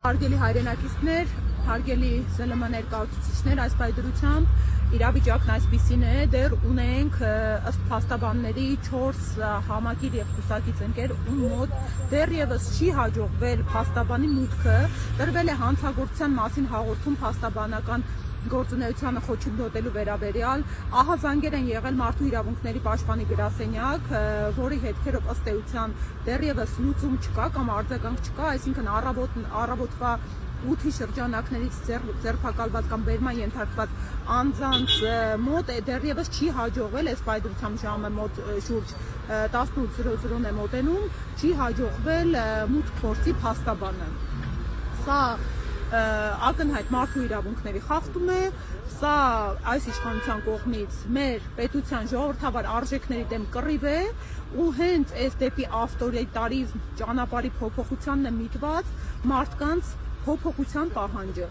Հարգելի հայրենակիցներ, հարգելի ԶԼՄ ներկայացուցիչներ, այս պայդրությամբ իրավիճակն այսպիսին է, դեռ ունենք ըստ փաստաբանների 4 համակիր եւ կուսակից ընկեր, ում մոտ դեռևս չի հաջողվել փաստաբանի մուտքը, տրվել է հանցագործության մասին հաղորդում փաստաբանական գործունեությանը խոչընդոտելու վերաբերյալ, ահազանգեր են եղել մարդու իրավունքների պաշտպանի գրասենյակ, որի հետքերով ըստ էության դեռևս լուծում չկա կամ արձագանք չկա, այսինքն առավոտվա 8-ի շրջանակներից ձերբակալված կամ բերման ենթարկված անձանց մոտ դեռևս չի հաջողվել, այս պայդրությամբ ժամը մոտ շուրջ 18:00-ն է մոտենում, չի հաջողվել մուտք փորձի փաստաբանը։ Սա ակնհայտ մարդու իրավունքների խախտում է, սա այս իշխանության կողմից մեր պետության ժողովրդավար արժեքների դեմ կռիվ է ու հենց այս դեպի ավտորիտարիզմ ճանապարհի փոփոխությանն է միտված մարդկանց փոփոխության պահանջը։